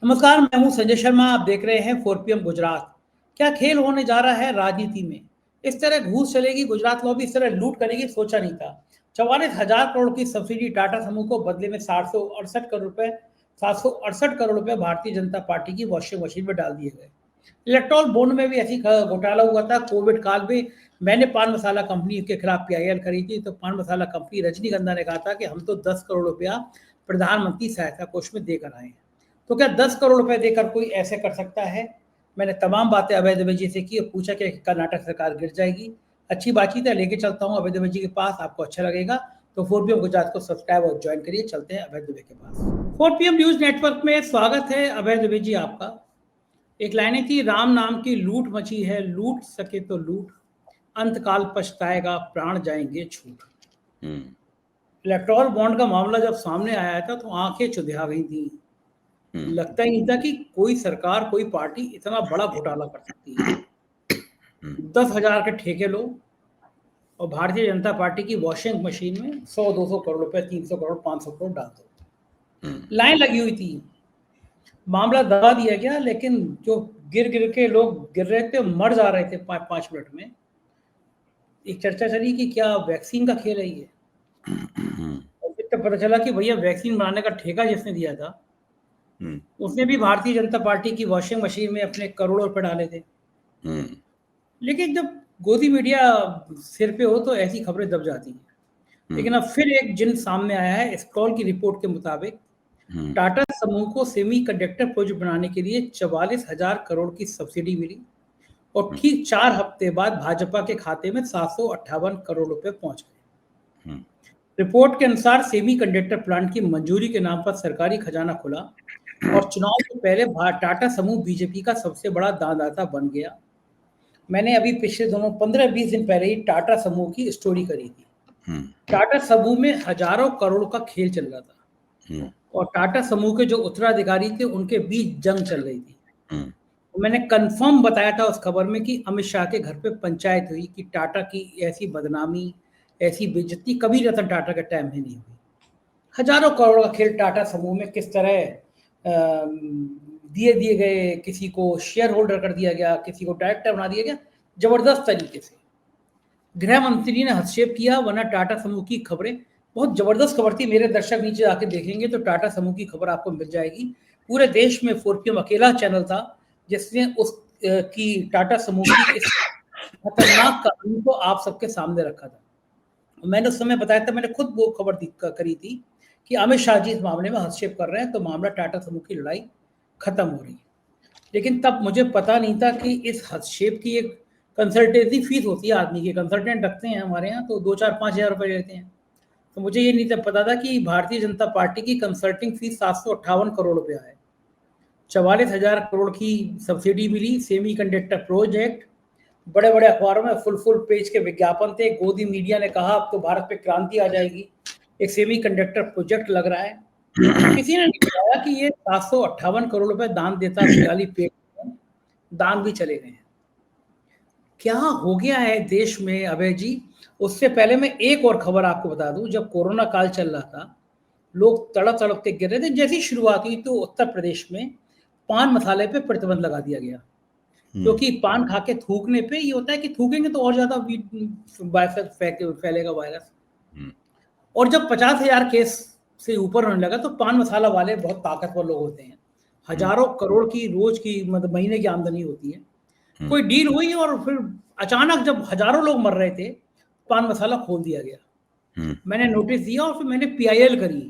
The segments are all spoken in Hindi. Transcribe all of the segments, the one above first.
नमस्कार, मैं हूं संजय शर्मा। आप देख रहे हैं 4 PM गुजरात। क्या खेल होने जा रहा है राजनीति में। इस तरह घूस चलेगी गुजरात लॉबी, इस तरह लूट करेगी, सोचा नहीं था। 44,000 करोड़ की सब्सिडी टाटा समूह को, बदले में 768 करोड़ रुपए भारतीय जनता पार्टी की वॉशिंग मशीन में डाल दिए गए। इलेक्ट्रॉल बॉन्ड में भी ऐसी घोटाला हुआ था। कोविड काल में मैंने पान मसाला कंपनी के खिलाफ PIL करी थी, तो पान मसाला कंपनी रजनीगंधा ने कहा था कि हम तो 10 करोड़ रुपया प्रधानमंत्री सहायता कोष में देकर आए हैं। तो क्या 10 करोड़ रुपए देकर कोई ऐसे कर सकता है। मैंने तमाम बातें अभय दुबे जी से की और पूछा कि कर्नाटक सरकार गिर जाएगी। अच्छी बातचीत है, लेके चलता हूँ अभय दुबे जी के पास, आपको अच्छा लगेगा। तो 4PM गुजरात को सब्सक्राइब और ज्वाइन करिए। चलते हैं अभय दुबे के पास। 4PM न्यूज नेटवर्क में स्वागत है अभय दुबे जी आपका। एक लाइनें थी, राम नाम की लूट मची है, लूट सके तो लूट, अंतकाल पछताएगा, प्राण जाएंगे छूट। इलेक्ट्रॉल बॉन्ड का मामला जब सामने आया था तो आंखें चुधिया गई थी। लगता ही नहीं था कि कोई सरकार, कोई पार्टी इतना बड़ा घोटाला कर सकती है। 10,000 के ठेके लो और भारतीय जनता पार्टी की वॉशिंग मशीन में 100-200 करोड़ रुपए, 300 करोड़, 500 करोड़ डाल दो। लाइन लगी हुई थी, मामला दबा दिया गया। लेकिन जो गिर गिर के लोग गिर रहे थे, मर जा रहे थे 5 मिनट में। एक चर्चा चली कि क्या वैक्सीन का खेल है ये। और फिर तो पता चला कि भैया वैक्सीन बनाने का ठेका जिसने दिया था, उसने भी भारतीय जनता पार्टी की वॉशिंग मशीन में अपने करोड़ों रुपए डाले थे। लेकिन जब गोदी मीडिया सिर पे हो तो ऐसी खबरें दब जाती हैं। लेकिन अब फिर एक जिन सामने आया है। स्क्रॉल की रिपोर्ट के मुताबिक टाटा समूह को सेमीकंडक्टर प्रोजेक्ट बनाने के लिए 44,000 करोड़ की सब्सिडी मिली और ठीक 4 हफ्ते बाद भाजपा के खाते में 758 करोड़ रुपए पहुंच गए। रिपोर्ट के अनुसार सेमीकंडक्टर प्लांट की मंजूरी के नाम पर सरकारी खजाना खुला और चुनाव से पहले टाटा समूह बीजेपी का सबसे बड़ा दानदाता बन गया। मैंने अभी पिछले दोनों 15-20 दिन पहले ही टाटा समूह की स्टोरी करी थी। टाटा समूह में हजारों करोड़ का खेल चल रहा था और टाटा समूह के जो उत्तराधिकारी थे उनके बीच जंग चल रही थी। मैंने कंफर्म बताया था उस खबर में कि अमित शाह के घर पे पंचायत हुई कि टाटा की ऐसी बदनामी, ऐसी बेइज्जती कभी रतन टाटा के टाइम में नहीं हुई। हजारों करोड़ का खेल टाटा समूह में किस तरह दिए गए, किसी को शेयर होल्डर कर दिया गया, किसी को डायरेक्टर बना दिया गया, जबरदस्त तरीके से। गृह मंत्री ने हस्तक्षेप किया, वरना टाटा समूह की खबरें बहुत जबरदस्त खबर थी। मेरे दर्शक नीचे आके देखेंगे तो टाटा समूह की खबर आपको मिल जाएगी। पूरे देश में 4PM अकेला चैनल था जिसने उस की टाटा समूह की इस खतरनाक कहानी को आप सबके सामने रखा था। मैंने उस समय बताया था, मैंने खुद वो खबर करी थी कि अमित शाह जी इस मामले में हस्तक्षेप कर रहे हैं, तो मामला टाटा समूह की लड़ाई खत्म हो रही है। लेकिन तब मुझे पता नहीं था कि इस हस्तक्षेप की एक कंसल्टेंसी फीस होती है आदमी की। कंसल्टेंट रखते हैं हमारे यहाँ तो 2-4-5 हज़ार रुपये लेते हैं। तो मुझे ये नहीं पता था कि भारतीय जनता पार्टी की कंसल्टिंग फीस 758 करोड़ रुपया है। 44,000 करोड़ की सब्सिडी मिली, सेमीकंडक्टर प्रोजेक्ट, बड़े बड़े अखबारों में फुल पेज के विज्ञापन थे। गोदी मीडिया ने कहा अब तो भारत पे क्रांति आ जाएगी, एक सेमीकंडक्टर प्रोजेक्ट लग रहा है। किसी ने नहीं बताया कि ये 758 करोड़ रुपए दान देता खाली पेट दान भी चले गए हैं। क्या हो गया है देश में अभय जी। उससे पहले मैं एक और खबर आपको बता दूं। जब कोरोना काल चल रहा था, लोग तड़प तड़प के गिर रहे थे। जैसी शुरुआत हुई तो उत्तर प्रदेश में पान मसाले पे प्रतिबंध लगा दिया गया, क्योंकि पान खा के थूकने पे ये होता है कि थूकेंगे तो और ज्यादा फैलेगा वायरस। और जब 50,000 केस से ऊपर होने लगा तो पान मसाला वाले बहुत ताकतवर लोग होते हैं, हजारों करोड़ की रोज की, मतलब महीने की आमदनी होती है। कोई डील हुई और फिर अचानक जब हजारों लोग मर रहे थे, पान मसाला खोल दिया गया। मैंने नोटिस दिया और फिर मैंने PIL करी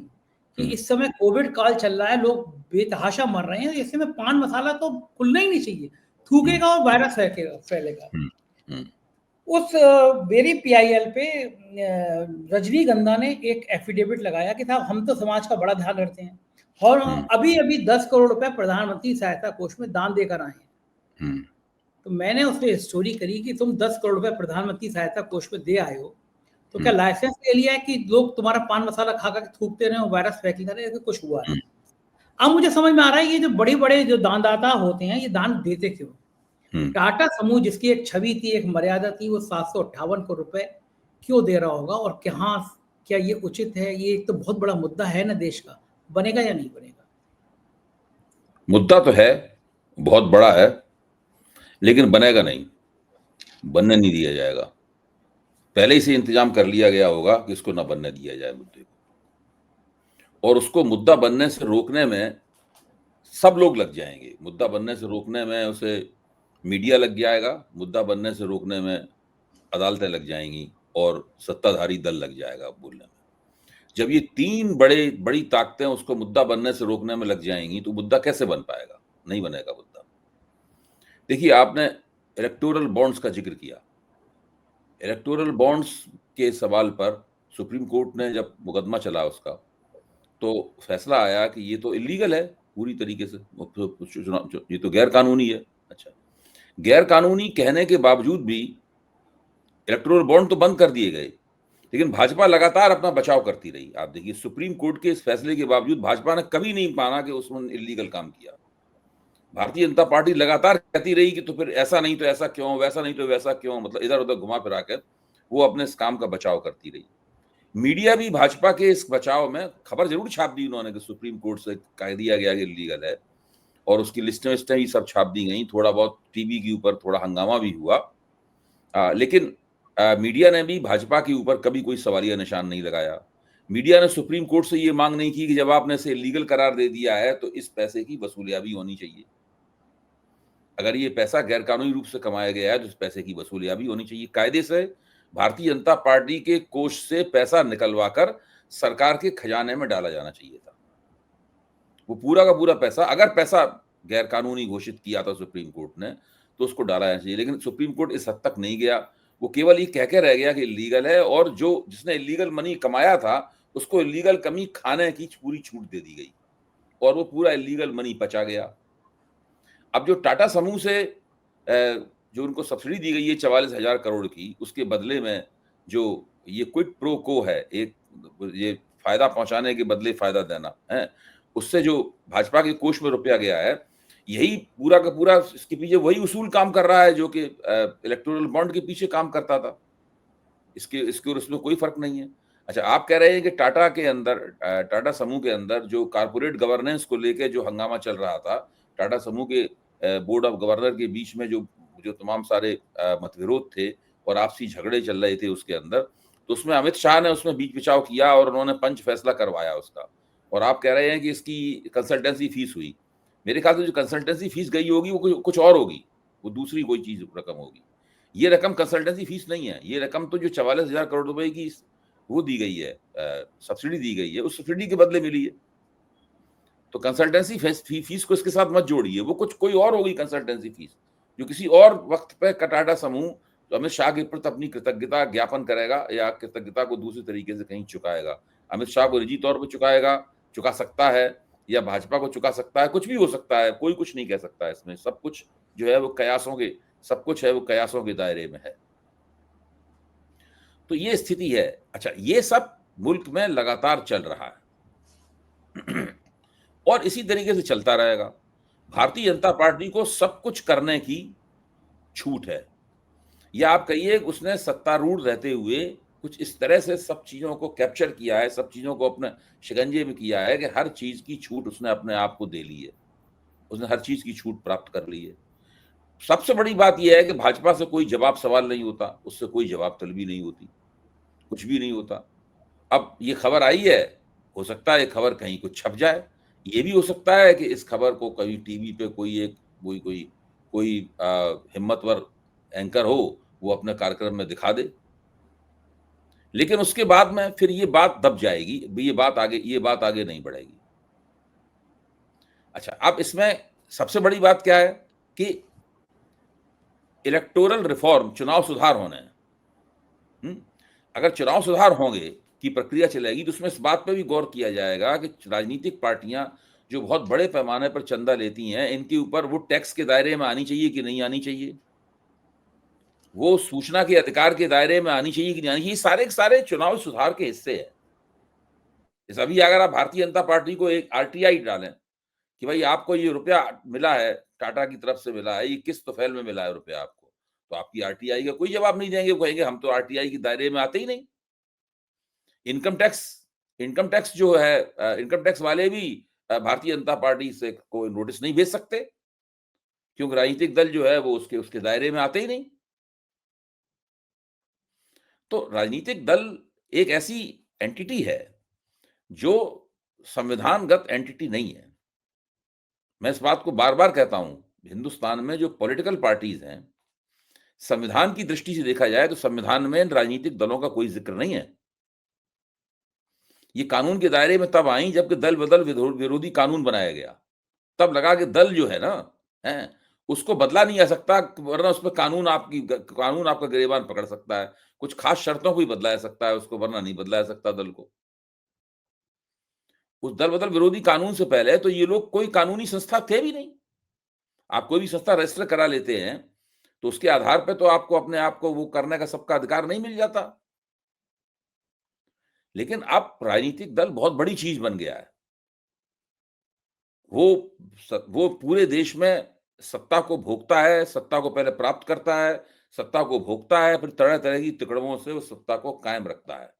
कि इस समय कोविड काल चल रहा है, लोग बेतहाशा मर रहे हैं, ऐसे में पान मसाला तो खुलना ही नहीं चाहिए, थूकेगा और वायरस फैलेगा। उस मेरी PIL पे रजनीगंधा ने एक एफिडेविट लगाया कि साहब हम तो समाज का बड़ा ध्यान रखते हैं और अभी अभी 10 करोड़ रुपए प्रधानमंत्री सहायता कोष में दान देकर आए हैं। तो मैंने उससे स्टोरी करी कि तुम 10 करोड़ रुपए प्रधानमंत्री सहायता कोष में दे आए हो, तो क्या लाइसेंस ले लिया है कि लोग तुम्हारा पान मसाला खा कर थूकते रहे और वायरस फैलता रहे, कुछ हुआ है। अब मुझे समझ में आ रहा है ये जो बड़े बड़े जो दानदाता होते हैं, ये दान देते क्यों। टाटा समूह जिसकी एक छवि थी, एक मर्यादा थी, वो 758 करोड़ रुपए क्यों दे रहा होगा और क्या ये उचित है। ये एक तो बहुत बड़ा मुद्दा है ना देश का, बनेगा या नहीं बनेगा। मुद्दा तो है, बहुत बड़ा है, लेकिन बनेगा नहीं, बनने नहीं दिया जाएगा। पहले ही से इंतजाम कर लिया गया होगा कि इसको ना बनने दिया जाए मुद्दे को, और उसको मुद्दा बनने से रोकने में सब लोग लग जाएंगे। मुद्दा बनने से रोकने में उसे मीडिया लग जाएगा, मुद्दा बनने से रोकने में अदालतें लग जाएंगी, और सत्ताधारी दल लग जाएगा बोलने में। जब ये तीन बड़ी ताकतें उसको मुद्दा बनने से रोकने में लग जाएंगी, तो मुद्दा कैसे बन पाएगा? नहीं बनेगा मुद्दा। देखिए, आपने इलेक्टोरल बॉन्ड्स का जिक्र किया। इलेक्टोरल बॉन्ड्स के सवाल पर सुप्रीम कोर्ट ने जब मुकदमा चला उसका, तो फैसला आया कि ये तो इलीगल है पूरी तरीके से, ये तो गैर कानूनी है। अच्छा, गैर कानूनी कहने के बावजूद भी इलेक्टोरल बॉन्ड तो बंद कर दिए गए, लेकिन भाजपा लगातार अपना बचाव करती रही। आप देखिए, सुप्रीम कोर्ट के इस फैसले के बावजूद भाजपा ने कभी नहीं माना कि उसने इलीगल काम किया। भारतीय जनता पार्टी लगातार कहती रही कि तो फिर ऐसा नहीं तो ऐसा क्यों, वैसा नहीं तो वैसा क्यों, मतलब इधर उधर घुमा फिरा कर वो अपने इस काम का बचाव करती रही। मीडिया भी भाजपा के इस बचाव में खबर जरूर छाप दी उन्होंने कि सुप्रीम कोर्ट से कह दिया गया कि इलीगल है, और उसकी लिस्टें ही सब छाप दी गई। थोड़ा बहुत टीवी के ऊपर थोड़ा हंगामा भी हुआ, लेकिन मीडिया ने भी भाजपा के ऊपर कभी कोई सवालिया निशान नहीं लगाया। मीडिया ने सुप्रीम कोर्ट से ये मांग नहीं की कि जब आपने इसे इलीगल करार दे दिया है तो इस पैसे की वसूलियाबी होनी चाहिए। अगर ये पैसा गैर कानूनी रूप से कमाया गया है तो इस पैसे की वसूलियाबी होनी चाहिए। कायदे से भारतीय जनता पार्टी के कोष से पैसा निकलवाकर सरकार के खजाने में डाला जाना चाहिए था। वो पूरा का पूरा पैसा, अगर पैसा गैर कानूनी घोषित किया था सुप्रीम कोर्ट ने, तो उसको डाला जाना चाहिए। लेकिन सुप्रीम कोर्ट इस हद तक नहीं गया, वो केवल ये कह के रह गया कि इलीगल है, और जो जिसने इलीगल मनी कमाया था उसको इलीगल कमी खाने की पूरी छूट दे दी गई, और वो पूरा इलीगल मनी बचा गया। अब जो टाटा समूह से जो उनको सब्सिडी दी गई है 44,000 करोड़ की, उसके बदले में जो ये क्विड प्रो को है, एक ये फायदा पहुंचाने के बदले फायदा देना है, उससे जो भाजपा के कोष में रुपया गया है, यही पूरा का पूरा इसके पीछे वही उसूल काम कर रहा है जो कि इलेक्टोरल बॉन्ड के पीछे काम करता था। इसके और उसमें कोई फर्क नहीं है। अच्छा, आप कह रहे हैं कि टाटा के अंदर, टाटा समूह के अंदर जो कारपोरेट गवर्नेंस को लेके जो हंगामा चल रहा था, टाटा समूह के बोर्ड ऑफ गवर्नर के बीच में जो जो तमाम सारे मतविरोध थे और आपसी झगड़े चल रहे थे उसके अंदर, तो उसमें अमित शाह ने उसमें बीच बचाव किया और उन्होंने पंच फैसला करवाया उसका। और आप कह रहे हैं कि इसकी कंसल्टेंसी फीस हुई। मेरे ख्याल से जो कंसल्टेंसी फीस गई होगी वो कुछ और होगी, वो दूसरी कोई चीज रकम होगी। ये रकम कंसल्टेंसी फीस नहीं है, ये रकम तो जो 44,000 करोड़ रुपए की वो दी गई है, सब्सिडी दी गई है, उस सब्सिडी के बदले मिली है। तो कंसल्टेंसी फीस को इसके साथ मत जोड़िए, वो कुछ कोई और होगी कंसल्टेंसी फीस, जो किसी और वक्त पे टाटा समूह तो अमित शाह के प्रति अपनी कृतज्ञता ज्ञापन करेगा या कृतज्ञता को दूसरे तरीके से कहीं चुकाएगा। अमित शाह को निजी तौर पर चुकाएगा, चुका सकता है, या भाजपा को चुका सकता है, कुछ भी हो सकता है, कोई कुछ नहीं कह सकता है इसमें। सब कुछ जो है वो कयासों के, सब कुछ है वो कयासों के दायरे में है। तो ये स्थिति है। अच्छा, ये सब मुल्क में लगातार चल रहा है और इसी तरीके से चलता रहेगा। भारतीय जनता पार्टी को सब कुछ करने की छूट है, या आप कहिए उसने सत्तारूढ़ रहते हुए कुछ इस तरह से सब चीजों को कैप्चर किया है, सब चीजों को अपने शिकंजे में किया है कि हर चीज की छूट उसने अपने आप को दे ली है, उसने हर चीज की छूट प्राप्त कर ली है। सबसे बड़ी बात यह है कि भाजपा से कोई जवाब सवाल नहीं होता, उससे कोई जवाब तलबी नहीं होती, कुछ भी नहीं होता। अब ये खबर आई है, हो सकता है ये खबर कहीं कुछ छप जाए, ये भी हो सकता है कि इस खबर को कभी टीवी पे कोई हिम्मतवर एंकर हो, वो अपने कार्यक्रम में दिखा दे, लेकिन उसके बाद में फिर ये बात दब जाएगी, ये बात आगे नहीं बढ़ेगी। अच्छा, अब इसमें सबसे बड़ी बात क्या है कि इलेक्टोरल रिफॉर्म, चुनाव सुधार होने हैं। अगर चुनाव सुधार होंगे की प्रक्रिया चलेगी तो उसमें इस बात पर भी गौर किया जाएगा कि राजनीतिक पार्टियां जो बहुत बड़े पैमाने पर चंदा लेती हैं, इनके ऊपर वो टैक्स के दायरे में आनी चाहिए कि नहीं आनी चाहिए, वो सूचना के अधिकार के दायरे में आनी चाहिए कि नहीं आनी चाहिए। सारे के सारे चुनाव सुधार के हिस्से है। जैसे अभी अगर आप भारतीय जनता पार्टी को एक आरटीआई डालें कि भाई आपको ये रुपया मिला है, टाटा की तरफ से मिला है, ये किस तौफील में मिला है रुपया आपको, तो आपकी आरटीआई का कोई जवाब नहीं देंगे, वो कहेंगे हम तो आरटीआई के दायरे में आते ही नहीं। इनकम टैक्स जो है, इनकम टैक्स वाले भी भारतीय जनता पार्टी से कोई नोटिस नहीं भेज सकते, क्योंकि राजनीतिक दल जो है वो उसके दायरे में आते ही नहीं। तो राजनीतिक दल एक ऐसी एंटिटी है जो संविधानगत एंटिटी नहीं है। मैं इस बात को बार-बार कहता हूं, हिंदुस्तान में जो पॉलिटिकल पार्टीज हैं, संविधान की दृष्टि से देखा जाए तो संविधान में राजनीतिक दलों का कोई जिक्र नहीं है। ये कानून के दायरे में तब आई जबकि दल बदल विरोधी कानून बनाया गया। तब लगा कि दल जो है ना, हैं, उसको बदला नहीं जा सकता, वरना उसपे कानून आपका गिरेबान पकड़ सकता है। कुछ खास शर्तों को ही बदला जा सकता है उसको, वरना नहीं बदला जा सकता दल को। उस दल बदल विरोधी कानून से पहले तो ये लोग कोई कानूनी संस्था थे भी नहीं। आप कोई भी संस्था रजिस्टर करा लेते हैं, तो उसके आधार पे तो आपको अपने आप को वो करने का सबका अधिकार नहीं मिल जाता। लेकिन अब राजनीतिक दल बहुत बड़ी चीज बन गया है। वो पूरे देश में सत्ता को भोगता है, सत्ता को पहले प्राप्त करता है, सत्ता को भोगता है, फिर तरह-तरह की तिकड़मों से उस सत्ता को कायम रखता है।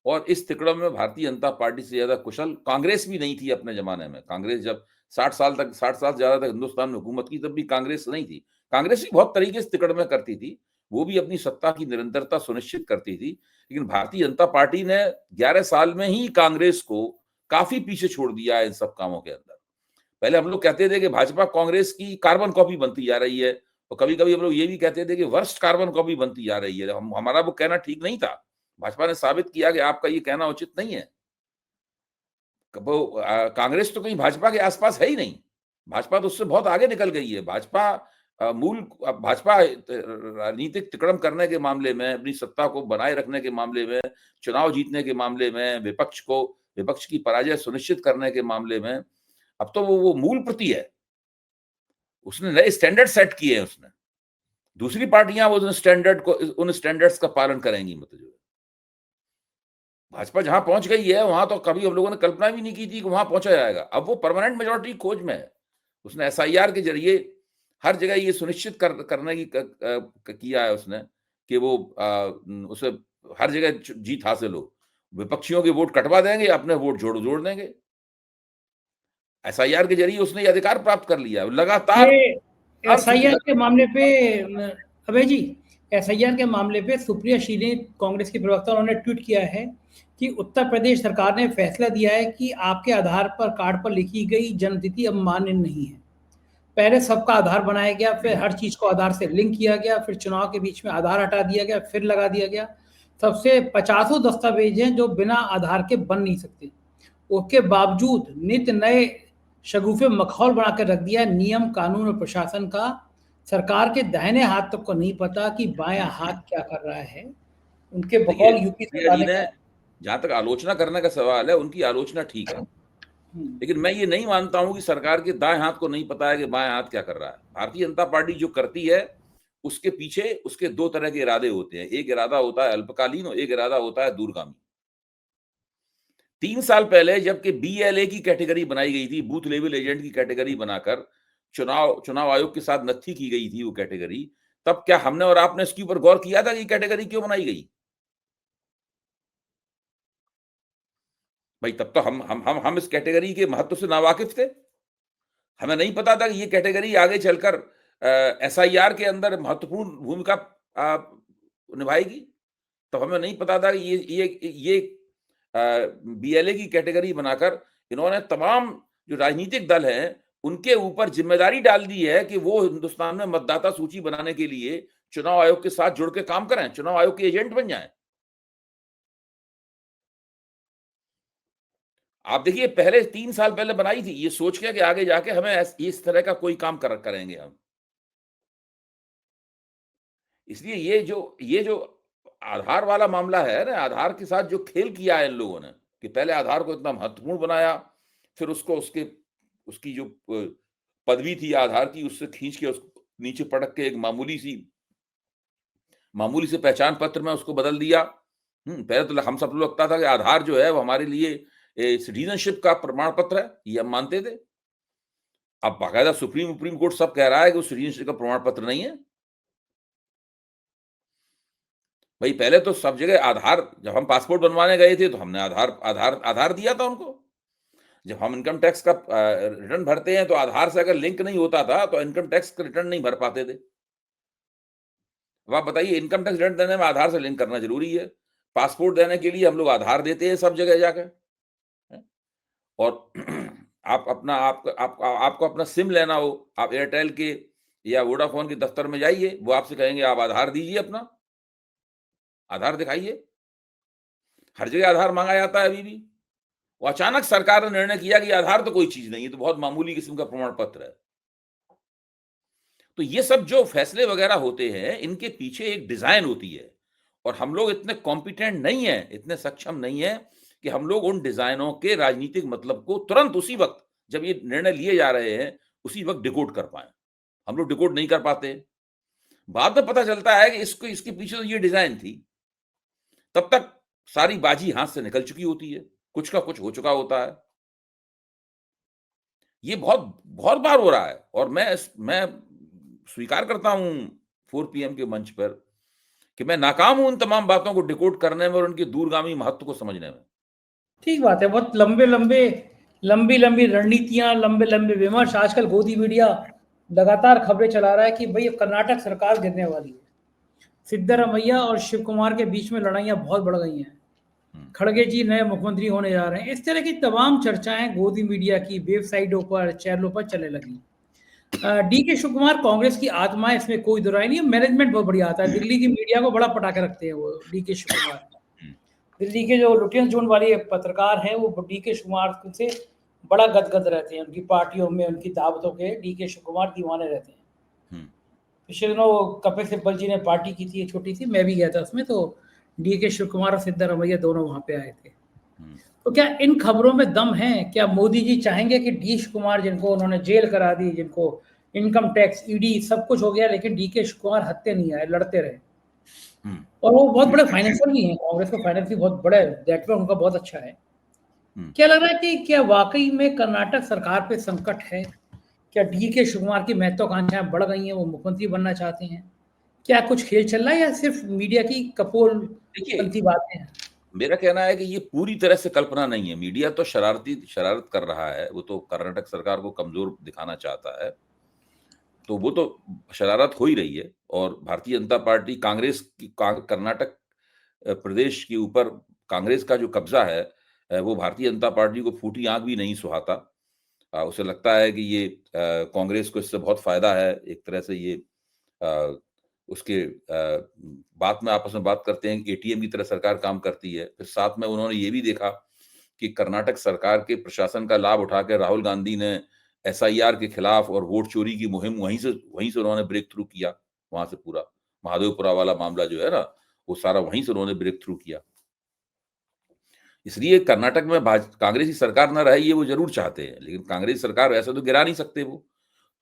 और इस तिकड़म में भारतीय जनता पार्टी से ज्यादा कुशल कांग्रेस भी नहीं थी अपने जमाने में। कांग्रेस जब 60 साल से ज्यादा तक हिंदुस्तान में हुकूमत की, तब भी कांग्रेस नहीं थी। कांग्रेस भी बहुत तरीके से तिकड़ में करती थी, वो भी अपनी सत्ता की निरंतरता सुनिश्चित करती थी। लेकिन भारतीय जनता पार्टी ने 11 साल में ही कांग्रेस को काफी पीछे छोड़ दिया है इन सब कामों के अंदर। पहले हम लोग कहते थे कि भाजपा कांग्रेस की कार्बन कॉपी बनती जा रही है, और कभी-कभी हम लोग ये भी कहते थे कि वर्स्ट कार्बन कॉपी बनती जा रही है। हमारा वो कहना ठीक नहीं था। भाजपा ने साबित किया कि आपका ये कहना उचित नहीं है। कांग्रेस तो कहीं भाजपा के आसपास है ही नहीं। भाजपा तो उससे बहुत आगे निकल गई है। भाजपा राजनीतिक तिकड़म करने के मामले में, अपनी सत्ता को बनाए रखने के मामले में, चुनाव जीतने के मामले में, विपक्ष की पराजय सुनिश्चित करने के मामले में, अब तो वो मूल प्रति है। उसने नए स्टैंडर्ड सेट किए हैं उसने। दूसरी पार्टियां उन स्टैंडर्ड्स का पालन करेंगी मतलब। भाजपा जहां पहुंच गई है वहां तो कभी हम लोगों ने कल्पना भी नहीं की थी कि वहां पहुंचा जाएगा। अब वो परमानेंट मेजोरिटी खोज में है। उसने एसआईआर के जरिए हर जगह ये सुनिश्चित करने की किया है उसने कि वो उसे हर जगह जीत हासिल हो। विपक्षियों के वोट कटवा देंगे, अपने वोट जोड़ देंगे। एसआईआर के जरिए उसने ये अधिकार प्राप्त कर लिया। लगातार एसआईआर के मामले पे अभय जी, एसआईआर के मामले पे सुप्रिया शील, कांग्रेस की प्रवक्ता, उन्होंने ट्वीट किया है कि उत्तर प्रदेश सरकार ने फैसला दिया है कि आपके आधार पर कार्ड पर लिखी गई जन्मतिथि अब मान्य नहीं है। पहले सबका आधार बनाया गया, फिर हर चीज को आधार से लिंक किया गया, फिर चुनाव के बीच में आधार हटा दिया गया, फिर लगा दिया गया। सबसे 50 दस्तावेज हैं जो बिना आधार के बन नहीं सकते। उसके बावजूद नित नए शगुफे मखौल बना कर रख दिया नियम, कानून और प्रशासन का। सरकार के दाहिने हाथ तक को नहीं पता कि बायां हाथ क्या कर रहा है। उनके बकौल यूपी सरकार ने जहां तक आलोचना करने का सवाल है, उनकी आलोचना ठीक है, लेकिन मैं ये नहीं मानता हूं कि सरकार के दाएं हाथ को नहीं पता है कि बाएं हाथ क्या कर रहा है। भारतीय जनता पार्टी जो करती है उसके पीछे उसके दो तरह के इरादे होते हैं। एक इरादा होता है अल्पकालीन और एक इरादा होता है दूरगामी। 3 साल पहले जबकि बीएलए की कैटेगरी बनाई गई थी, बूथ लेवल एजेंट की कैटेगरी बनाकर चुनाव आयोग के साथ नत्थी की गई थी वो कैटेगरी, तब क्या हमने और आपने इसके ऊपर गौर किया था कि कैटेगरी क्यों बनाई गई? भाई तब तो हम इस कैटेगरी के महत्व से नावाकिफ थे। हमें नहीं पता था कि ये कैटेगरी आगे चलकर एसआईआर के अंदर महत्वपूर्ण भूमिका निभाएगी। तब हमें नहीं पता था कि ये बीएलए की कैटेगरी बनाकर इन्होंने तमाम जो राजनीतिक दल हैं उनके ऊपर जिम्मेदारी डाल दी है कि वो हिंदुस्तान में मतदाता सूची बनाने के लिए चुनाव आयोग के साथ जुड़ के काम करें, चुनाव आयोग के एजेंट बन जाएं। आप देखिए पहले 3 साल पहले बनाई थी ये सोच के कि आगे जाके हमें इस तरह का कोई काम करेंगे हम। इसलिए ये जो आधार वाला मामला है ना, आधार के साथ जो खेल किया है इन लोगों ने कि पहले आधार को इतना महत्वपूर्ण बनाया, फिर उसको उसकी जो पदवी थी आधार की उससे खींच के उसको नीचे पटक के एक मामूली से पहचान पत्र में उसको बदल दिया। पहले तो हम सब लोग लगता था कि आधार जो है वो हमारे लिए सिटीजनशिप का प्रमाण पत्र है, ये हम मानते थे। अब बाकायदा सुप्रीम कोर्ट सब कह रहा है कि वो सिटीजनशिप का प्रमाण पत्र नहीं है। भाई पहले तो सब जगह आधार, जब हम पासपोर्ट बनवाने गए थे तो हमने आधार दिया था उनको। जब हम इनकम टैक्स का रिटर्न भरते हैं तो आधार से अगर लिंक नहीं होता था तो इनकम टैक्स का रिटर्न नहीं भर पाते थे। अब आप बताइए, इनकम टैक्स रिटर्न देने में आधार से लिंक करना ज़रूरी है। पासपोर्ट देने के लिए हम लोग आधार देते हैं सब जगह जाकर, हैं? और आप अपना आपको अपना सिम लेना हो, आप एयरटेल के या वोडाफ़ोन के दफ्तर में जाइए, वो आपसे कहेंगे आप आधार दीजिए अपना, आधार दिखाइए। हर जगह आधार माँगा जाता है अभी भी। और अचानक सरकार ने निर्णय किया कि आधार तो कोई चीज़ नहीं है, तो बहुत मामूली किस्म का प्रमाण पत्र है। तो ये सब जो फैसले वगैरह होते हैं, इनके पीछे एक डिज़ाइन होती है और हम लोग इतने कॉम्पिटेंट नहीं हैं, इतने सक्षम नहीं हैं कि हम लोग उन डिज़ाइनों के राजनीतिक मतलब को तुरंत उसी वक़्त जब ये निर्णय लिए जा रहे हैं, उसी वक़्त डिकोड कर पाएँ। हम लोग डिकोड नहीं कर पाते। बाद में पता चलता है कि इसके पीछे तो ये डिज़ाइन थी। तब तक सारी बाजी हाथ से निकल चुकी होती है, कुछ का कुछ हो चुका होता है। ये बहुत बहुत बार हो रहा है और मैं स्वीकार करता हूँ 4 पीएम के मंच पर कि मैं नाकाम हूँ उन तमाम बातों को डिकोड करने में और उनके दूरगामी महत्व को समझने में। ठीक बात है। बहुत लंबी-लंबी रणनीतियाँ, लंबे-लंबे विमर्श। आजकल गोदी मीडिया लगातार खबरें चला रहा है कि भई अब कर्नाटक सरकार गिरने वाली है। सिद्धरामैया और शिव कुमार के बीच में लड़ाइयाँ बहुत बढ़ गई हैं। खड़गे जी नए मुख्यमंत्री होने जा रहे हैं। इस तरह की तमाम चर्चाएँ गोदी मीडिया की वेबसाइटों पर, चैनलों पर चलने लगी। डीके शिव कुमार कांग्रेस की आत्मा है, इसमें कोई दो राय नहीं है। मैनेजमेंट बहुत बढ़िया आता है। दिल्ली की मीडिया को बड़ा पटा के रखते हैं वो डीके शिव कुमार। दिल्ली के जो लुटियंस जोन वाले पत्रकार हैं वो डीके शिव कुमार से बड़ा गदगद रहते हैं। उनकी पार्टियों में, उनकी दावतों के डीके शिव कुमार दीवाने रहते हैं। पिछले दिनों कपिल सिब्बल जी ने पार्टी की थी, छोटी सी, मैं भी गया था उसमें, तो डीके शिव कुमार और सिद्धरामैया दोनों वहां पे आए थे। तो क्या इन खबरों में दम है? क्या मोदी जी चाहेंगे कि डी शिव कुमार, जिनको उन्होंने जेल करा दी, जिनको इनकम टैक्स, ईडी सब कुछ हो गया, लेकिन डीके शिव कुमार हत्ते नहीं आए, लड़ते रहे? और वो बहुत बड़े फाइनेंशियल भी हैं, कांग्रेस का फाइनेंस भी बहुत बड़ा है, नेटवर्क उनका बहुत अच्छा है। क्या लग रहा है कि क्या वाकई में कर्नाटक सरकार पे संकट है? क्या डीके शिव कुमार की महत्वाकांक्षाएं बढ़ गई हैं, वो मुख्यमंत्री बनना चाहते हैं? क्या कुछ खेल चल रहा है या सिर्फ मीडिया की देखिए, कपोलपंथी बातें हैं? मेरा कहना है कि ये पूरी तरह से कल्पना नहीं है। मीडिया तो शरारत कर रहा है, वो तो कर्नाटक सरकार को कमज़ोर दिखाना चाहता है। तो वो तो शरारत हो ही रही है और भारतीय जनता पार्टी कांग्रेस की कर्नाटक प्रदेश के ऊपर कांग्रेस का जो कब्ज़ा है, वो भारतीय जनता पार्टी को फूटी आँख भी नहीं सुहाता। उसे लगता है कि ये कांग्रेस को इससे बहुत फ़ायदा है। एक तरह से ये अ, उसके बात में आपस में बात करते हैं कि एटीएम की तरह सरकार काम करती है। फिर साथ में उन्होंने ये भी देखा कि कर्नाटक सरकार के प्रशासन का लाभ उठा के राहुल गांधी ने एसआईआर के खिलाफ और वोट चोरी की मुहिम वहीं से उन्होंने ब्रेक थ्रू किया। वहाँ से पूरा महादेवपुरा वाला मामला जो है ना, वो सारा वहीं से उन्होंने ब्रेक थ्रू किया। इसलिए कर्नाटक में कांग्रेस की सरकार ना रहे, ये वो ज़रूर चाहते हैं, लेकिन कांग्रेस सरकार वैसे तो गिरा नहीं सकते वो।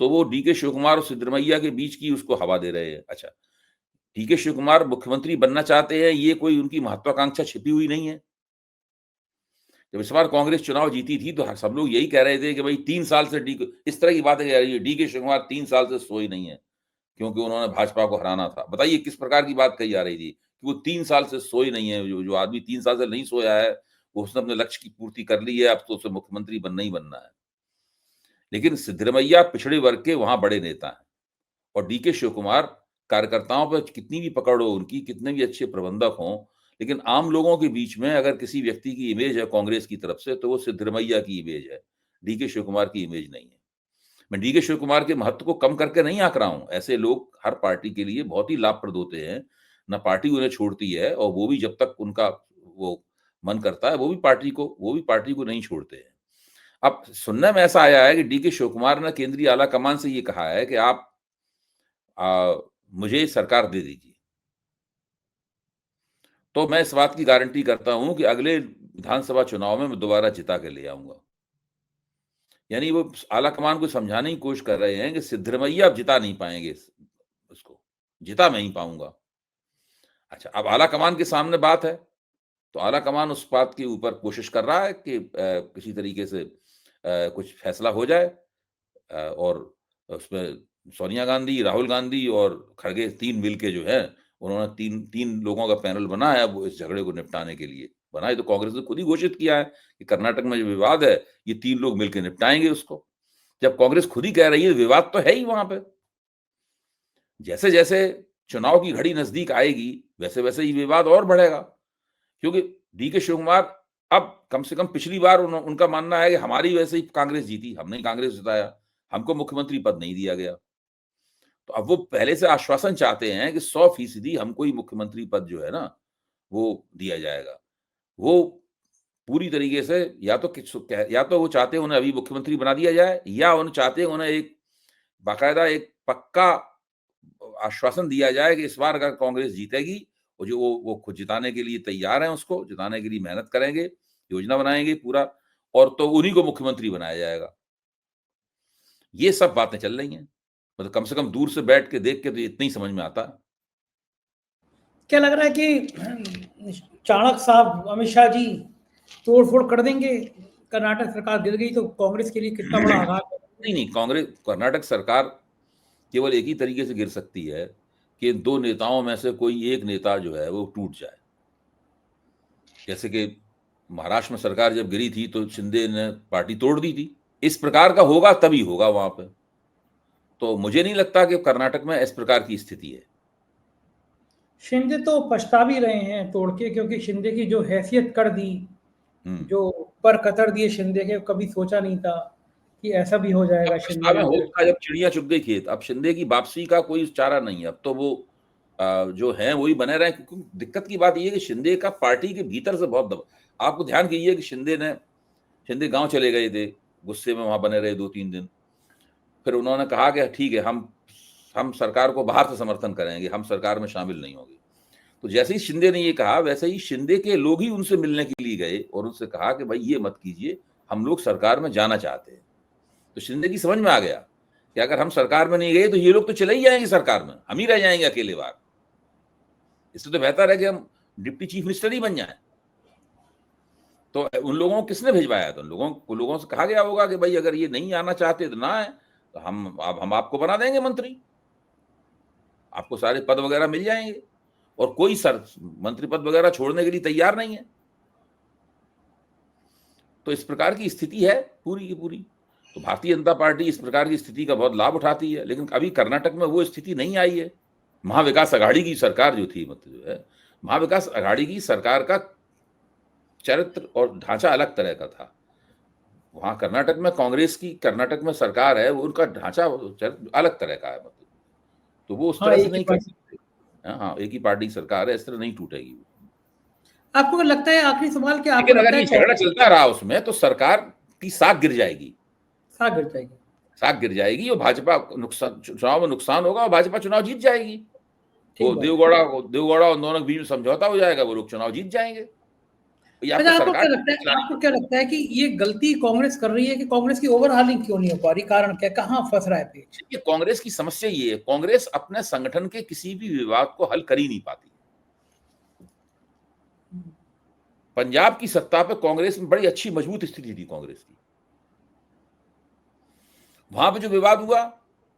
तो वो डीके शिवकुमार और सिद्धरमैया के बीच की उसको हवा दे रहे हैं। अच्छा, डीके शिवकुमार मुख्यमंत्री बनना चाहते हैं, ये कोई उनकी महत्वाकांक्षा छिपी हुई नहीं है। जब इस बार कांग्रेस चुनाव जीती थी, तो सब लोग यही कह रहे थे कि भई 3 साल से इस तरह की बातें कह रही है, डीके शिवकुमार 3 साल से सोए नहीं है, क्योंकि उन्होंने भाजपा को हराना था। बताइए किस प्रकार की बात कही जा रही थी कि वो 3 साल से सोए नहीं है, जो जो आदमी 3 साल से नहीं सोया है, वो उसने अपने लक्ष्य की पूर्ति कर ली है, अब तो उसे मुख्यमंत्री बनना ही बनना है। लेकिन सिद्धरमैया पिछड़े वर्ग के वहाँ बड़े नेता हैं और डीके शिवकुमार कार्यकर्ताओं पे कितनी भी पकड़ हो उनकी, कितने भी अच्छे प्रबंधक हों, लेकिन आम लोगों के बीच में अगर किसी व्यक्ति की इमेज है कांग्रेस की तरफ से, तो वो सिद्धरमैया की इमेज है, डीके शिवकुमार की इमेज नहीं है। मैं डीके शिवकुमार के महत्व को कम करके नहीं आँक रहा हूँ, ऐसे लोग हर पार्टी के लिए बहुत ही लाभप्रद होते हैं, ना पार्टी उन्हें छोड़ती है और वो भी जब तक उनका वो मन करता है, वो भी पार्टी को नहीं छोड़ते हैं। अब सुनने में ऐसा आया है कि डीके शिवकुमार ने केंद्रीय आला कमान से ये कहा है कि आप मुझे सरकार दे दीजिए। तो मैं इस बात की गारंटी करता हूँ कि अगले विधानसभा चुनाव में मैं दोबारा जिता के ले आऊँगा। यानी वो आलाकमान को समझाने की कोशिश कर रहे हैं कि सिद्धरमैया अब जिता नहीं पाएँगे उसको, जिता मैं ही पाऊँगा। अच्छा, अब आलाकमान के सामने बात है, तो आलाकमान उस बात के ऊपर कोशिश कर रहा है कि किसी तरीके से कुछ फैसला हो जाए और उसमें सोनिया गांधी, राहुल गांधी और खड़गे 3 मिल के जो है, उन्होंने 3 लोगों का पैनल बना है वो इस झगड़े को निपटाने के लिए। बना। ये तो कांग्रेस ने खुद ही घोषित किया है कि कर्नाटक में जो विवाद है ये 3 लोग मिलकर निपटाएंगे उसको। जब कांग्रेस खुद ही कह रही है विवाद तो है ही वहां पे। जैसे जैसे चुनाव की घड़ी नजदीक आएगी वैसे वैसे ये विवाद और बढ़ेगा, क्योंकि डी के शिव कुमार अब कम से कम पिछली बार उनका मानना है कि हमारी वैसे ही कांग्रेस जीती, हमने कांग्रेस जिताया, हमको मुख्यमंत्री पद नहीं दिया गया। तो अब वो पहले से आश्वासन चाहते हैं कि 100% हमको ही मुख्यमंत्री पद जो है ना वो दिया जाएगा। वो पूरी तरीके से या तो वो चाहते हैं उन्हें अभी मुख्यमंत्री बना दिया जाए, या उन्हें चाहते हैं उन्हें एक बाकायदा एक पक्का आश्वासन दिया जाए कि इस बार अगर कांग्रेस जीतेगी और जो वो खुद जिताने के लिए तैयार हैं, उसको जिताने के लिए मेहनत करेंगे, योजना बनाएंगे पूरा, और तो उन्हीं को मुख्यमंत्री बनाया जाएगा। ये सब बातें चल रही हैं, मतलब कम से कम दूर से बैठ के देख के तो इतना ही समझ में आता है। क्या लग रहा है कि चाणक्य साहब, अमित शाह जी तोड़-फोड़ कर देंगे? कर्नाटक सरकार गिर गई तो कांग्रेस के लिए कितना बड़ा आघात है? नहीं, कांग्रेस कर्नाटक सरकार केवल एक ही तरीके से गिर सकती है कि 2 नेताओं में से कोई एक नेता जो है वो टूट जाए। जैसे कि महाराष्ट्र में सरकार जब गिरी थी तो शिंदे ने पार्टी तोड़ दी थी। इस प्रकार का होगा तभी होगा वहां पे। तो मुझे नहीं लगता कि कर्नाटक में इस प्रकार की स्थिति है। शिंदे तो पछता भी रहे हैं तोड़ के, क्योंकि शिंदे की जो हैसियत कर दी, जो पर कतर दिए शिंदे के, कभी सोचा नहीं था कि ऐसा भी हो जाएगा शिंदे पछतावा ने। होता जब चिड़िया चुग गई खेत। अब शिंदे की वापसी का कोई चारा नहीं है। अब तो वो जो है वही बने रहे, क्योंकि दिक्कत की बात ये है कि शिंदे का पार्टी के भीतर से बहुत आपको ध्यान कीजिए कि शिंदे गांव चले गए थे, गुस्से में वहां बने रहे 2-3 दिन। फिर उन्होंने कहा कि ठीक है, हम सरकार को बाहर से समर्थन करेंगे, हम सरकार में शामिल नहीं होंगे। तो जैसे ही शिंदे ने ये कहा वैसे ही शिंदे के लोग ही उनसे मिलने के लिए गए और उनसे कहा कि भाई ये मत कीजिए, हम लोग सरकार में जाना चाहते हैं। तो शिंदे की समझ में आ गया कि अगर हम सरकार में नहीं गए तो ये लोग तो चले ही जाएंगे सरकार में, हम ही रह जाएंगे अकेले बार। इससे तो बेहतर है कि हम डिप्टी चीफ मिनिस्टर ही बन जाएं। तो उन लोगों को किसने भिजवाया? तो लोगों से कहा गया होगा कि भाई अगर ये नहीं आना चाहते तो ना आए, तो हम आपको बना देंगे मंत्री, आपको सारे पद वगैरह मिल जाएंगे। और कोई मंत्री पद वगैरह छोड़ने के लिए तैयार नहीं है। तो इस प्रकार की स्थिति है पूरी की पूरी। तो भारतीय जनता पार्टी इस प्रकार की स्थिति का बहुत लाभ उठाती है, लेकिन अभी कर्नाटक में वो स्थिति नहीं आई है। महाविकास अघाड़ी की सरकार जो थी, मतलब जो है महाविकास अघाड़ी की सरकार का चरित्र और ढांचा अलग तरह का था। वहां कर्नाटक में कांग्रेस की कर्नाटक में सरकार है, वो उनका ढांचा अलग तरह का है, मतलब तो वो उस हाँ, तरह से एक ही नहीं कर पार्टी। सकते। हाँ, एक ही पार्टी की सरकार है, इस तरह नहीं टूटेगी। आपको लगता है, आखिरी सवाल, क्या आपको लेकिन लगता अगर है ये झगड़ा चलता रहा उसमें तो सरकार की साख गिर जाएगी, साख गिर जाएगी? साख गिर जाएगी और भाजपा चुनाव में नुकसान होगा और भाजपा चुनाव जीत जाएगी। वो ठीक बात है। देवगौड़ा और दोनों के बीच में समझौता हो जाएगा, वो लोग चुनाव जीत जाएंगे। ये आपको अच्छा, सरकार चलानी आपको क्या लगता है कि ये गलती कांग्रेस कर रही है कि कांग्रेस की ओवरहालिंग क्यों नहीं हो पा रही? कारण क्या, कहाँ फंस रहा है पेच? चाहिए। कांग्रेस की समस्या ये है, कांग्रेस अपने संगठन के किसी भी विवाद को हल कर ही नहीं पाती। पंजाब की सत्ता पे कांग्रेस में बड़ी अच्छी मजबूत स्थिति थी कांग्रेस की। वहां पे जो विवाद हुआ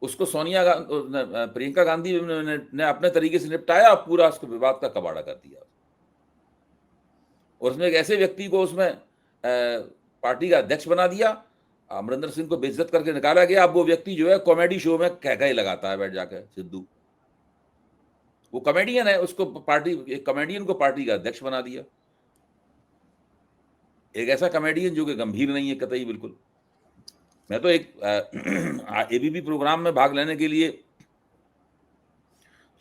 उसको प्रियंका गांधी ने अपने तरीके से निपटाया और पूरा उसको विवाद का कबाड़ा कर दिया। और उसमें एक ऐसे व्यक्ति को उसमें पार्टी का अध्यक्ष बना दिया, अमरिंदर सिंह को बेइज्जत करके निकाला गया। अब वो व्यक्ति जो है कॉमेडी शो में कह ही लगाता है बैठ जाकर, सिद्धू, वो कॉमेडियन है, उसको एक कॉमेडियन को पार्टी का अध्यक्ष बना दिया। एक ऐसा कॉमेडियन जो कि गंभीर नहीं है कतई बिल्कुल। मैं तो एक एबीपी प्रोग्राम में भाग लेने के लिए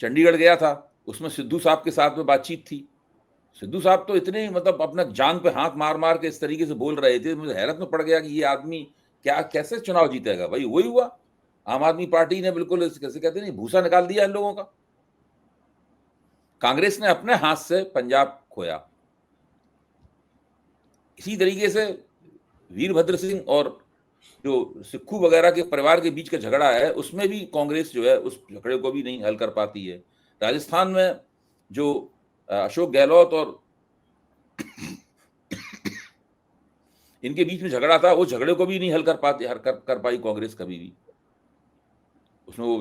चंडीगढ़ गया था, उसमें सिद्धू साहब के साथ में बातचीत थी। सिद्धू साहब तो इतने मतलब अपना जान पे हाथ मार मार के इस तरीके से बोल रहे थे, मुझे हैरत में पड़ गया कि ये आदमी कैसे चुनाव जीतेगा। भाई वही हुआ, आम आदमी पार्टी ने बिल्कुल कैसे कहते नहीं भूसा निकाल दिया इन लोगों का। कांग्रेस ने अपने हाथ से पंजाब खोया। इसी तरीके से वीरभद्र सिंह और जो सिक्खू वगैरह के परिवार के बीच का झगड़ा है, उसमें भी कांग्रेस जो है उस झगड़े को भी नहीं हल कर पाती है। राजस्थान में जो अशोक गहलोत और इनके बीच में झगड़ा था, वो झगड़े को भी नहीं हल कर पाई कांग्रेस कभी भी। उसमें वो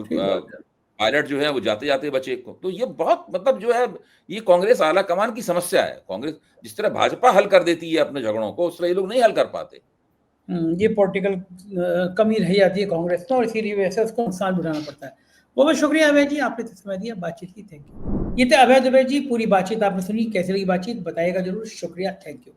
पायलट जो है वो जाते जाते बचे को। तो ये बहुत मतलब जो है ये कांग्रेस आला कमान की समस्या है। कांग्रेस जिस तरह भाजपा हल कर देती है अपने झगड़ों को, उस तरह ये लोग नहीं हल कर पाते। ये पॉलिटिकल कमी रह जाती है कांग्रेस में और इसीलिए वैसे उसको नुकसान भी उठाना पड़ता है। बहुत बहुत शुक्रिया अभय जी, आपने समय दिया, बातचीत की, थैंक यू। ये थे अभय दुबे जी, पूरी बातचीत आपने सुनी, कैसी लगी बातचीत बताइएगा जरूर। शुक्रिया, थैंक यू।